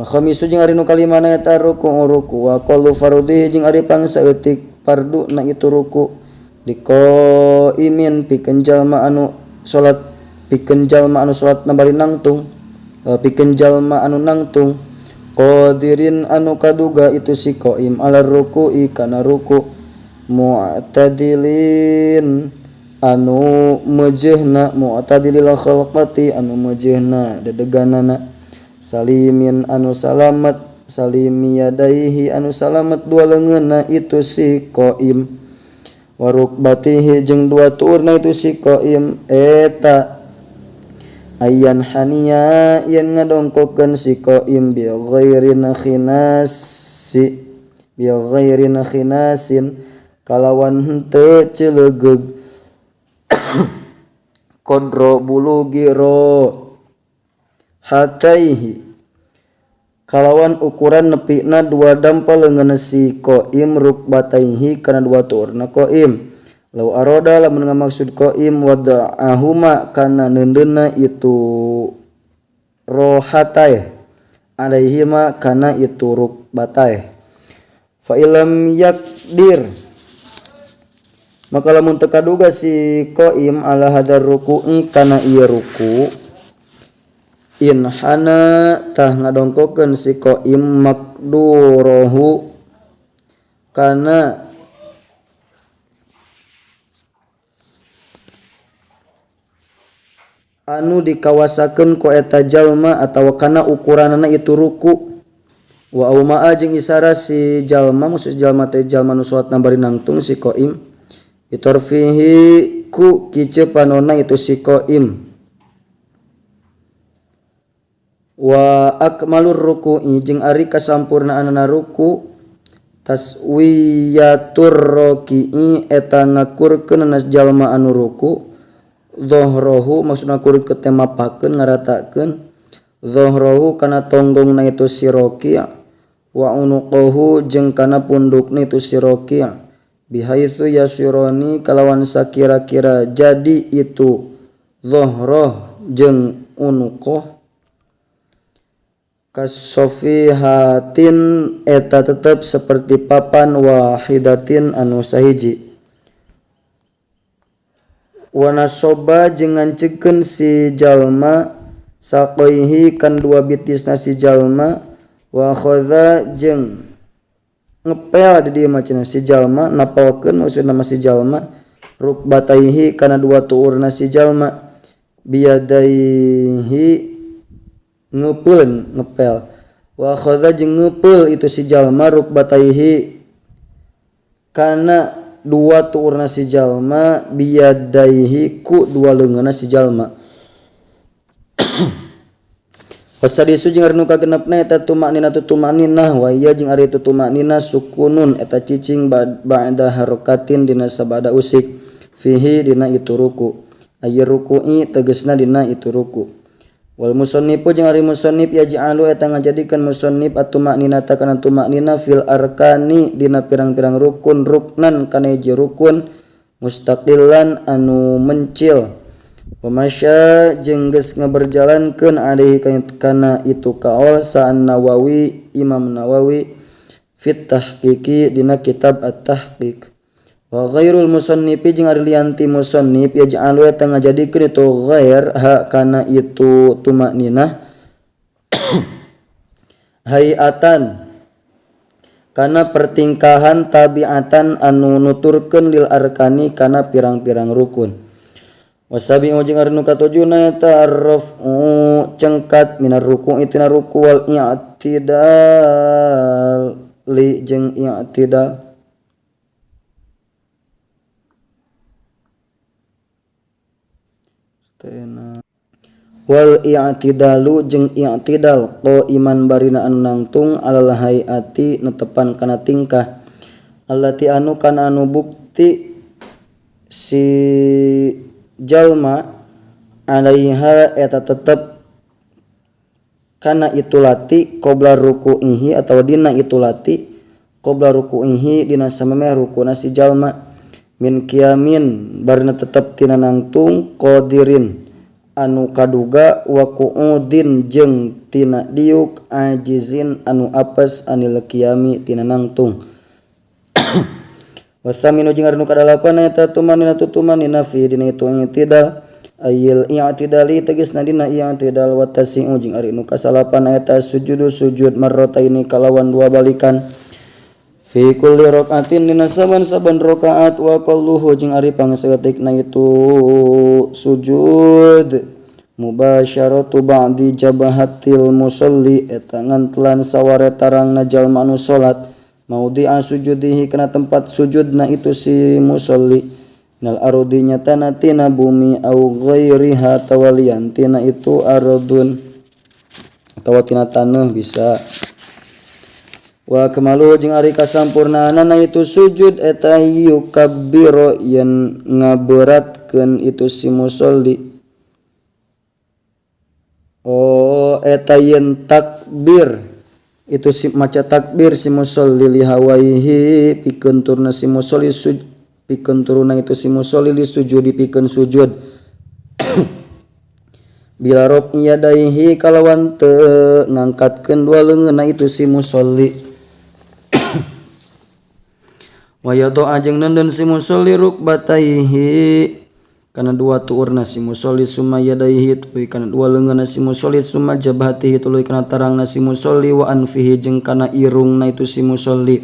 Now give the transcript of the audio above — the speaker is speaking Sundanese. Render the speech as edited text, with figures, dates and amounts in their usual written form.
Khamisu jeung ari nu kalimana eta ruku wa qallu fardhi jeung ari pangsaeutik fardu na itu ruku liqaimin pikeun jalma anu salat bari nangtung pikeun jalma anu nangtung qadirin anu kaduga itu si qaim ala ruku'i kana ruku mu'tadilin anu mejehna mu'tadilil khalqati anu mejehna dedeganana salimin anu salamet salimi yadaihi anu salamet dua leungeunna itu si qaim warukbatihi jeung dua tuurna itu si qaim eta ayyan haniya yen ngadongkokeun si qaim bi ghairin khinasin kalawan henteu cileugeg kodro bulugi ro hataihi kalawan ukuran nepina dua dampal leungeun si qaim rukbataihi kana dua tuurna qaim law aroda lamun ngamaksud qaim wada'ahuma kana neundeunna itu rohatai alaihima kana itu rukbatai fa ilam yakdir maka lamun teu kaduga si qaim ala hadar ruku'i kana ieu ruku in hana tah ngadongkokeun si qaim makdurohu kana anu dikawasakeun ku eta jalma atawa kana ukuranana itu ruku wa aumaa jeung isara si jalma maksud jalma teh jalma nu salat bari nangtung si qaim bitarfihi ku kice panonna itu si qaim wa akmalur ruku'i jeung ari kasampurnaanna ruku taswiyatur raki'i eta ngakurkeun nas jalma anu ruku dhahrahu maksudna ngakurkeun teh mapakeun ngaratakeun dhahrahu kana tonggongna itu si raki' wa unuqahu jeung kana pundukna itu si raki' bihaitsu yasirani kalawan sakira-kira jadi itu dhahrah jeung unuqah kasofihatin eta tetep seperti papan wahidatin anu sahiji wa nasoba jeung ngancikeun si jalma saqaihi kan dua bitisna si jalma wa khadha jeung ngepel di dieu macana si jalma napalkeun maksudna si jalma rukbataihi kana dua tuurna si jalma biyadaihi ngepel wa khadha jeung ngeupel itu si jalma rukbataihi kana dua tuurna si jalma biyadaihi ku dua leungeunna si jalma wasadisu jeung ari nu kagenepna eta tumakninah wa ieu jeung ari itu tumakninah sukunun eta cicing ba'da harakatin dina sabada usik fihi dina itu ruku aya ruku'i tegasna dina itu ruku wal musannifu jeung ari musannif yaj'alu eta ngajadikeun musannif at-tumakninata kana tumakninah fil arkani dina pirang-pirang rukun ruknan kana hiji rukun mustaqillan anu mencil wa masya jeung geus ngaberjalankeun alaihi kana itu kaul sa'an Nawawi Imam Nawawi fit tahqiqi dina kitab at-tahqiq wa ghairul musannifi jeung ari lianti musannif yaj'alu eta ngajadikeun itu ghair ha kana itu tumakninah hayatan kana pertingkahan tabiatan anu nuturkeun lil arkani kana pirang-pirang rukun wasabi'u jeung ari nu katujuna eta arrafu cengkat minar ruku'i tina ruku wal i'tidal li jeung i'tidal wal i'tidalu jeung i'tidal qaiman barina anu nangtung alal hayati netepan kana tingkah allati anu kana anu bukti si jalma alaiha eta tetep kana itu lati qabla ruku'ihi atawa dina itu lati qabla ruku'ihi dina samemeh rukuna si jalma min qiyamin barina tetep tina nangtung qadirin anu kaduga wa qu'udin jeung tina diuk ajizin anu apes anil qiyami tina nangtung. Wasaminu jeung anu kadalapan eta tumanina fi dina itu i'tidal ayil i'tidali tegasna dina i'tidal wa tasi'u jeung ari nu kasalapan eta sujud marrataini kalawan dua balikan fi kulli rakaatin dina saban-saban rakaat wa qalluhu jeung ari pangsaeutikna itu sujud mubasyaratu ba'di jabahatil musalli eta ngantelan saware tarangna jalma anu salat maudhi'a sujudihi kana tempat sujudna itu si musalli nal arudi nyatana tina bumi au ghairiha tawalian tina itu ardun atawa tina taneuh bisa. Wa kamalu jeung ari kasampurnaanana itu sujud eta yukabbiru yen ngaberatkeun itu si musolli. Eta yen takbir itu si maca takbir si musolli li hawaihi pikeun turna si musolli pikeun turuna itu si musolli li sujudi pikeun sujud. Bila rob yadaihi kalawan teu ngangkatkeun dua leungeunna itu si musolli. Wa yadha jeung nendun si musolli rukbataihi kana dua tuurna si musolli summa yadaihi tuluy kana dua leungeunna si musolli summa jabhatihi tuluy kana tarangna si musolli wa anfihi jeung kana irungna itu si musolli